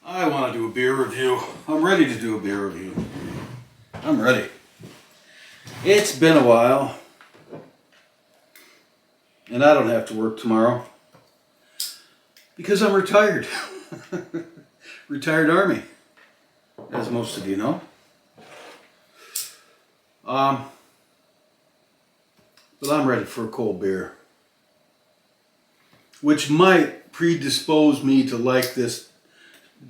I want to do a beer review. I'm ready to do a beer review. I'm ready. It's been a while. And I don't have to work tomorrow. Because I'm retired. Retired Army. As most of you know. But I'm ready for a cold beer. Which might predispose me to like this,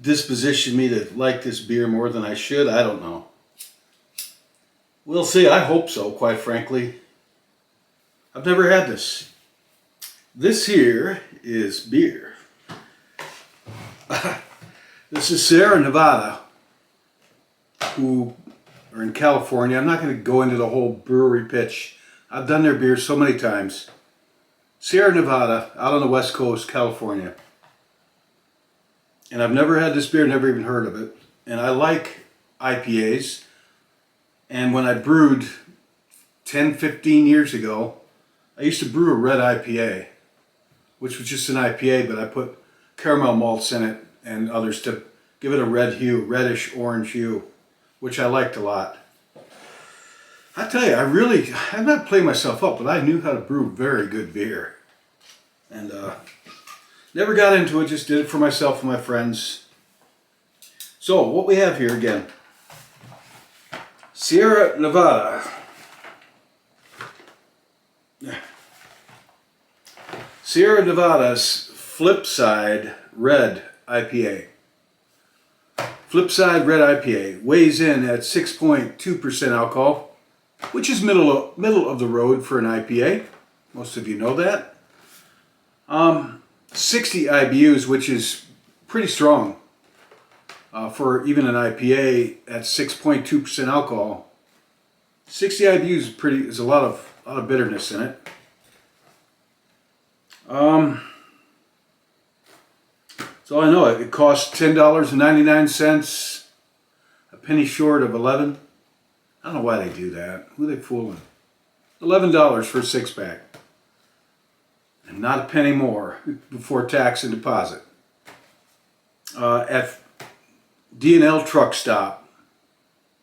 disposition me to like this beer more than I should. I don't know. We'll see. I hope so, quite frankly. I've never had this. This here is beer. This is Sierra Nevada, who are in California. I'm not going to go into the whole brewery pitch. I've done their beer so many times. Sierra Nevada, out on the west coast, California. And I've never had this beer, never even heard of it. And I like IPAs. And when I brewed 10, 15 years ago, I used to brew a red IPA, which was just an IPA, but I put caramel malts in it and others to give it a red hue, reddish orange hue, which I liked a lot. I tell you, I'm not playing myself up, but I knew how to brew very good beer. And never got into it, just did it for myself and my friends. So, what we have here again, Sierra Nevada. Sierra Nevada's Flipside Red IPA. Flipside Red IPA weighs in at 6.2% alcohol, which is middle of the road for an IPA. Most of you know that. 60 IBUs, which is pretty strong for even an IPA at 6.2% alcohol. 60 IBUs is a lot of bitterness in it. So I know it costs $10.99, a penny short of 11. I don't know why they do that. Who are they fooling? $11 for a six-pack. And not a penny more before tax and deposit. At D&L Truck Stop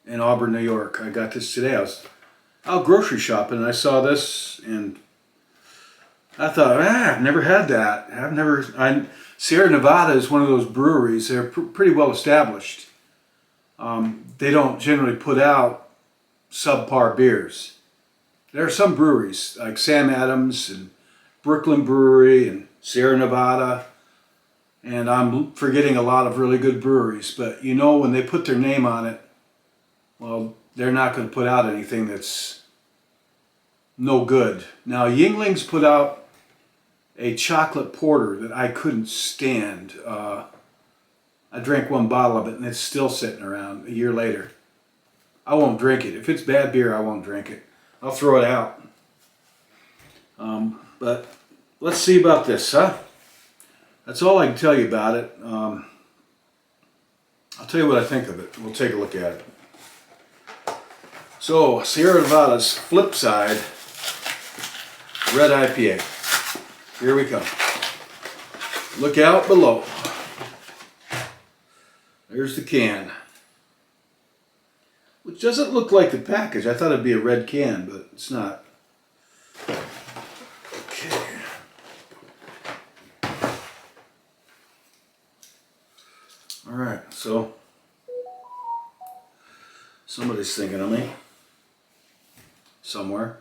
in Auburn, New York. I got this today. I was out grocery shopping and I saw this and I thought, I've never had that. Sierra Nevada is one of those breweries. They're pretty well established. They don't generally put out subpar beers. There are some breweries like Sam Adams and Brooklyn Brewery and Sierra Nevada, and I'm forgetting a lot of really good breweries, but you know when they put their name on it, well, they're not going to put out anything that's no good. Now, Yingling's put out a chocolate porter that I couldn't stand. I drank one bottle of it and it's still sitting around a year later. I won't drink it. If it's bad beer, I won't drink it. I'll throw it out. But let's see about this, huh? That's all I can tell you about it. I'll tell you what I think of it. We'll take a look at it. So, Sierra Nevada's Flipside Red IPA. Here we come. Look out below. There's the can. Which doesn't look like the package. I thought it'd be a red can, but it's not. Okay. Alright, so somebody's thinking of me. Somewhere.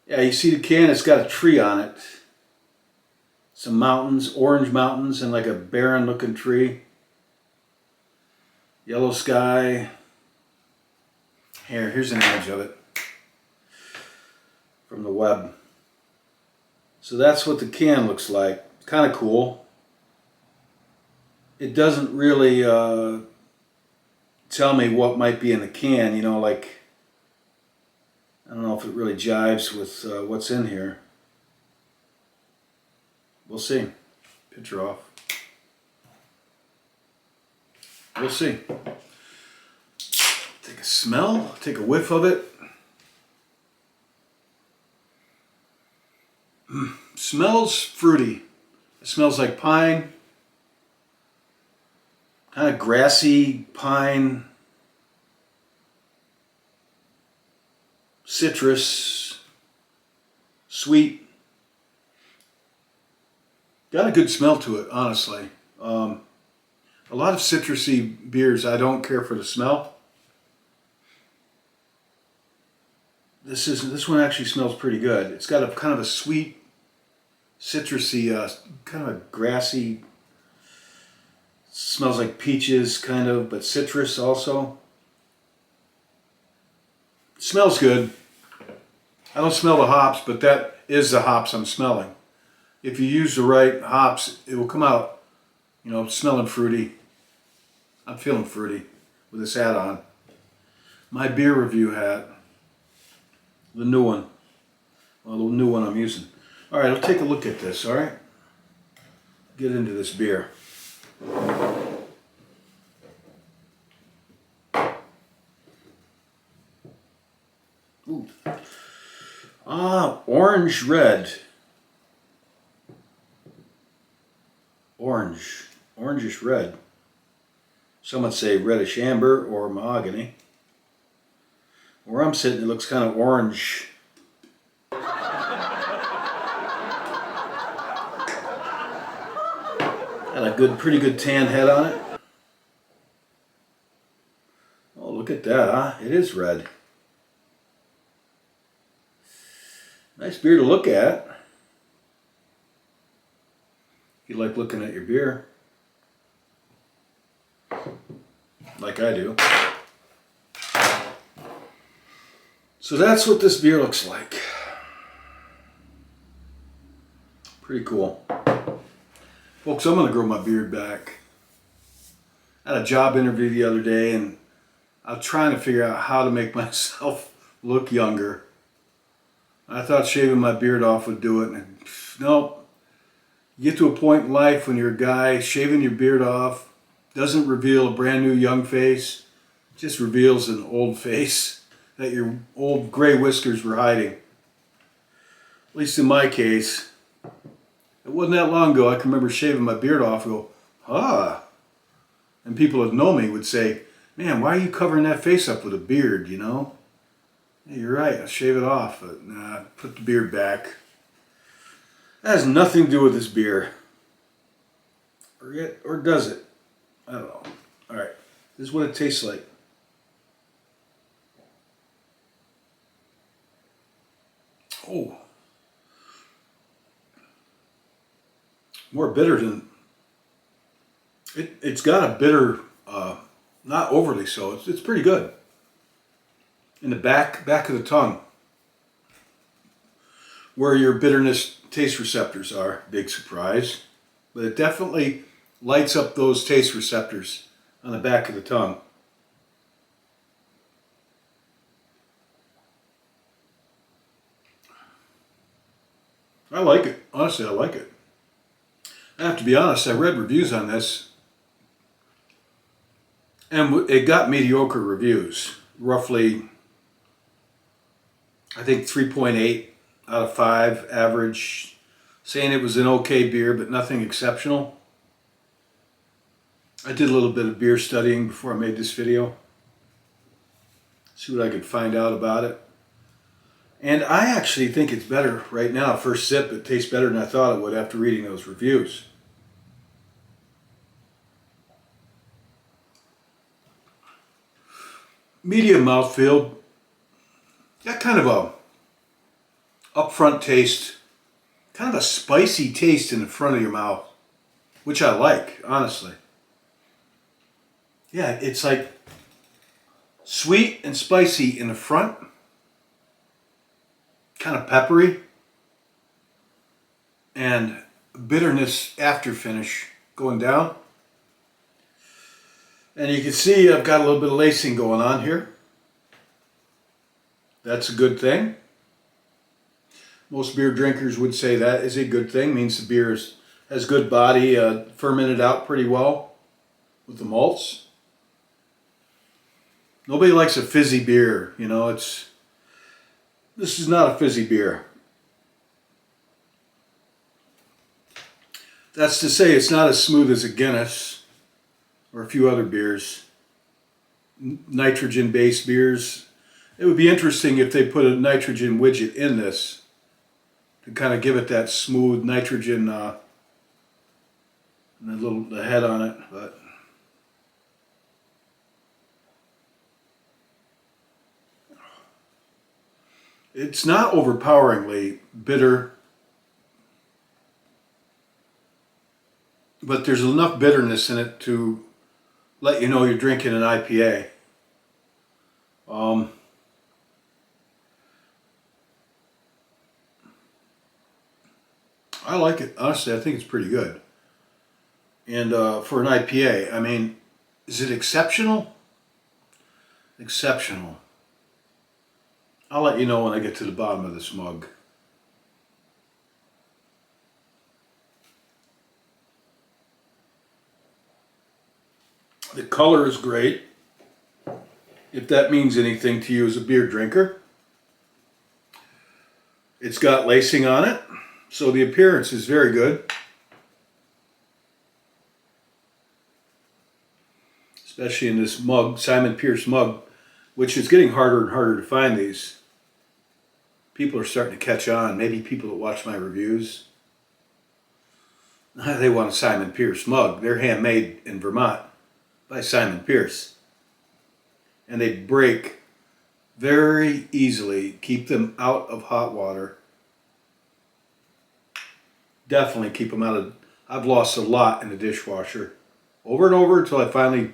Yeah, you see the can, it's got a tree on it. Some mountains, orange mountains, and like a barren looking tree. Yellow sky. Here's an image of it from the web. So that's what the can looks like. Kind of cool. It doesn't really tell me what might be in the can, you know, like I don't know if it really jives with what's in here. We'll see. Picture off. We'll see. Take a smell, take a whiff of it. Smells fruity. It smells like pine, kind of grassy pine, citrus, sweet. Got a good smell to it, honestly. A lot of citrusy beers, I don't care for the smell. This one actually smells pretty good. It's got a kind of a sweet, citrusy, kind of a grassy. Smells like peaches, kind of, but citrus also. Smells good. I don't smell the hops, but that is the hops I'm smelling. If you use the right hops, it will come out, you know, smelling fruity. I'm feeling fruity with this hat on. My beer review hat. The new one. Well, the new one I'm using. All right, I'll take a look at this, all right? Get into this beer. Ooh. Orange red. Orangish red. Some would say reddish amber or mahogany. Where I'm sitting, it looks kind of orange. Got a pretty good tan head on it. Oh, look at that, huh? It is red. Nice beer to look at. If you like looking at your beer, like I do. So that's what this beer looks like. Pretty cool. Folks, I'm going to grow my beard back. I had a job interview the other day and I was trying to figure out how to make myself look younger. I thought shaving my beard off would do it, and nope. You get to a point in life when you're a guy, shaving your beard off doesn't reveal a brand new young face, it just reveals an old face that your old gray whiskers were hiding. At least in my case. It wasn't that long ago I can remember shaving my beard off and go, ah. And people that know me would say, man, why are you covering that face up with a beard, you know? Hey, you're right, I'll shave it off, but nah, put the beard back. That has nothing to do with this beer. Or does it? I don't know. Alright, this is what it tastes like. Oh. More bitter than... It's got a bitter, not overly so. It's pretty good. In the back of the tongue, where your bitterness taste receptors are. Big surprise. But it definitely lights up those taste receptors on the back of the tongue. I like it. Honestly, I like it. I have to be honest, I read reviews on this, and it got mediocre reviews. Roughly, I think 3.8 out of 5 average, saying it was an okay beer, but nothing exceptional. I did a little bit of beer studying before I made this video. See what I could find out about it. And I actually think it's better right now. First sip, it tastes better than I thought it would after reading those reviews. Medium mouthfeel. Got kind of a upfront taste. Kind of a spicy taste in the front of your mouth. Which I like, honestly. Yeah, it's like sweet and spicy in the front. Kind of peppery. And bitterness after finish going down. And you can see I've got a little bit of lacing going on here. That's a good thing. Most beer drinkers would say that is a good thing. Means the beer has good body, fermented out pretty well with the malts. Nobody likes a fizzy beer, you know. This is not a fizzy beer. That's to say, it's not as smooth as a Guinness or a few other beers. Nitrogen-based beers. It would be interesting if they put a nitrogen widget in this to kind of give it that smooth nitrogen and the head on it, but it's not overpoweringly bitter, but there's enough bitterness in it to let you know you're drinking an IPA. I like it. Honestly, I think it's pretty good. And for an IPA, I mean, is it exceptional? Exceptional. I'll let you know when I get to the bottom of this mug. The color is great, if that means anything to you as a beer drinker. It's got lacing on it, so the appearance is very good. Especially in this mug, Simon Pierce mug, which is getting harder and harder to find these. People are starting to catch on. Maybe people that watch my reviews, they want a Simon Pierce mug. They're handmade in Vermont by Simon Pierce. And they break very easily. Keep them out of hot water. Definitely keep them out of... I've lost a lot in the dishwasher. Over and over until I finally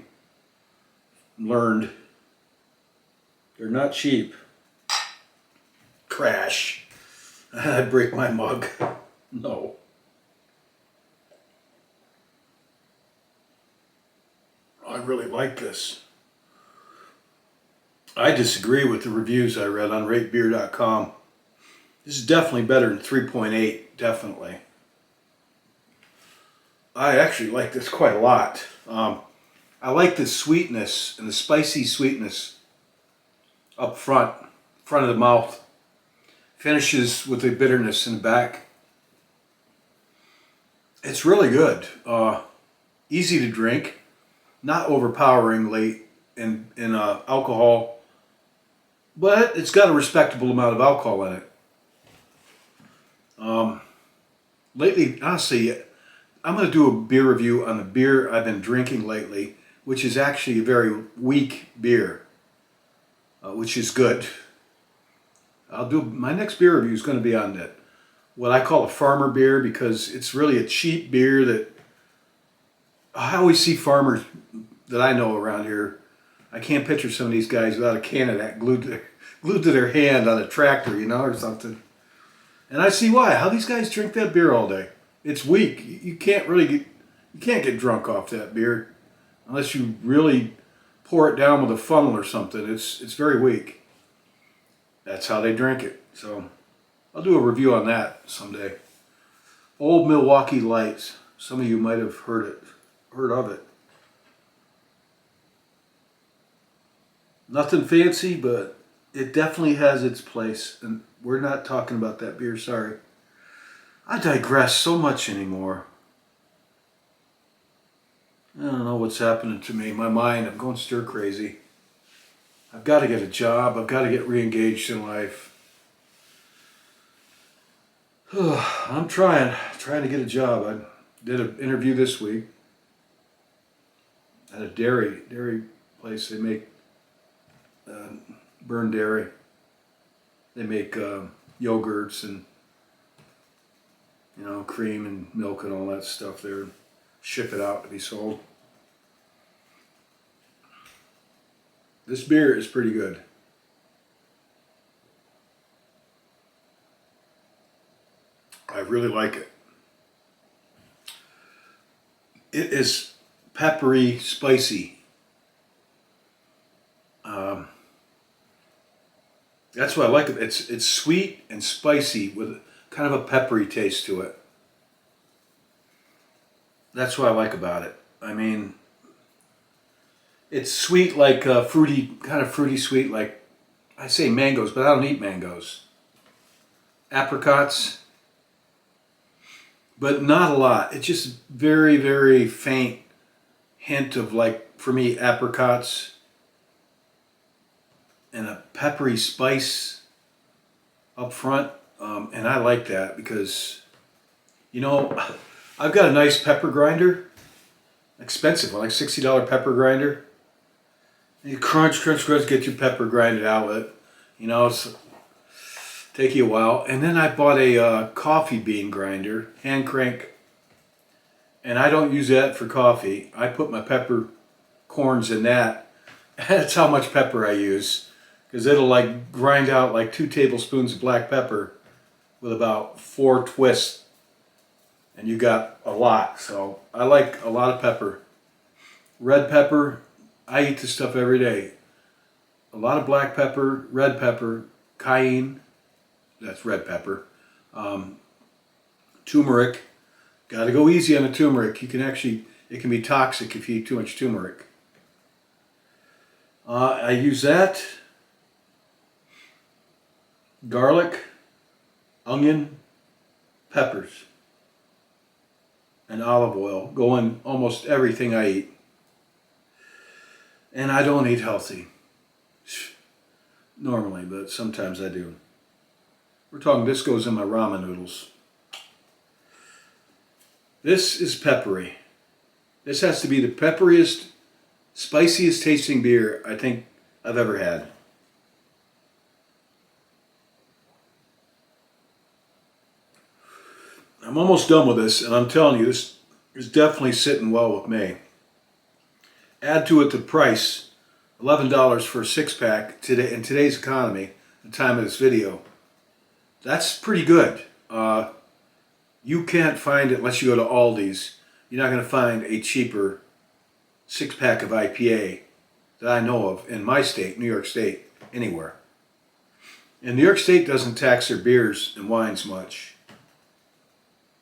learned they're not cheap. Crash. I break my mug. No. I really like this. I disagree with the reviews I read on ratebeer.com. This is definitely better than 3.8, definitely. I actually like this quite a lot. I like the sweetness and the spicy sweetness up front of the mouth. Finishes with the bitterness in the back. It's really good. Easy to drink. Not overpoweringly in alcohol. But it's got a respectable amount of alcohol in it. Lately, honestly, I'm going to do a beer review on the beer I've been drinking lately, which is actually a very weak beer, which is good. My next beer review is going to be on that, what I call a farmer beer, because it's really a cheap beer that I always see farmers that I know around here. I can't picture some of these guys without a can of that glued to their hand on a tractor, or something. And I see why. How these guys drink that beer all day. It's weak. You can't get drunk off that beer unless you really pour it down with a funnel or something. It's very weak. That's how they drink it. So I'll do a review on that someday. Old Milwaukee Lights. Some of you might have heard of it. Nothing fancy, but it definitely has its place. And we're not talking about that beer, sorry. I digress so much anymore. I don't know what's happening to me. My mind, I'm going stir crazy. I've got to get a job. I've got to get re-engaged in life. I'm trying to get a job. I did an interview this week at a dairy place. They make burned dairy. They make yogurts and cream and milk and all that stuff there. Ship it out to be sold. This beer is pretty good. I really like it. It is peppery, spicy. That's what I like. It's sweet and spicy with kind of a peppery taste to it. That's what I like about it. I mean, it's sweet like kind of fruity sweet, like I say mangoes, but I don't eat mangoes. Apricots, but not a lot. It's just very, very faint hint of, like, for me, apricots and a peppery spice up front. And I like that because, you know, I've got a nice pepper grinder, expensive one, like $60 pepper grinder. And you crunch, crunch, crunch, get your pepper grinded out with it. You know, it's take you a while. And then I bought a coffee bean grinder, hand crank. And I don't use that for coffee. I put my pepper corns in that. That's how much pepper I use. Because it'll like grind out like 2 tablespoons of black pepper with about 4 twists. And you got a lot. So I like a lot of pepper. Red pepper, I eat this stuff every day. A lot of black pepper, red pepper, cayenne, that's red pepper, turmeric. Got to go easy on the turmeric. You can actually, it can be toxic if you eat too much turmeric. I use that. Garlic, onion, peppers, and olive oil go in almost everything I eat. And I don't eat healthy normally, but sometimes I do. We're talking, this goes in my ramen noodles. This is peppery. This has to be the pepperiest, spiciest tasting beer I think I've ever had. I'm almost done with this, and I'm telling you, this is definitely sitting well with me. Add to it the price, $11 for a 6-pack today in today's economy, the time of this video. That's pretty good. You can't find it unless you go to Aldi's. You're not going to find a cheaper 6-pack of IPA that I know of in my state, New York State, anywhere. And New York State doesn't tax their beers and wines much.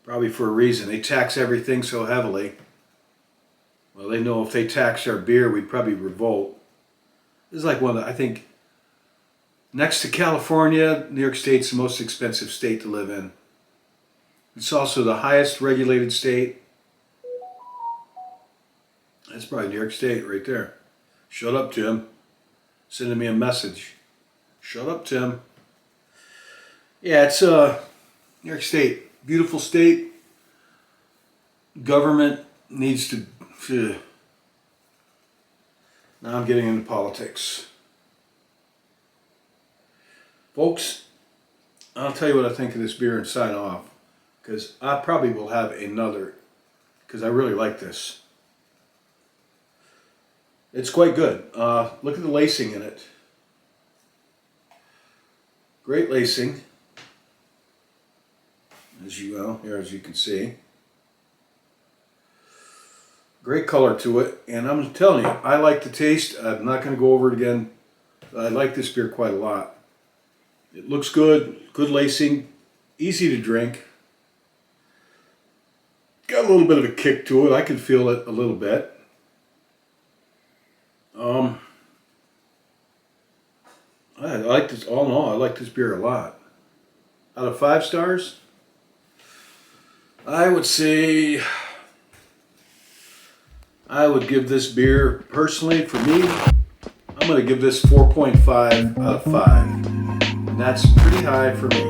Probably for a reason. They tax everything so heavily. Well, they know if they taxed our beer, we'd probably revolt. This is like one of the, I think, next to California, New York State's the most expensive state to live in. It's also the highest regulated state. That's probably New York State right there. Shut up, Tim. Sending me a message. Shut up, Tim. Yeah, it's New York State. Beautiful state. Government needs to... Now I'm getting into politics. Folks, I'll tell you what I think of this beer and sign off. Because I probably will have another. Because I really like this. It's quite good. Look at the lacing in it. Great lacing. As you know, here as you can see. Great color to it. And I'm telling you, I like the taste. I'm not going to go over it again. I like this beer quite a lot. It looks good. Good lacing. Easy to drink. Got a little bit of a kick to it. I can feel it a little bit. I like this, all in all, I like this beer a lot. Out of 5 stars, I would say, I would give this beer, personally, for me, I'm going to give this 4.5 out of 5. And that's pretty high for me.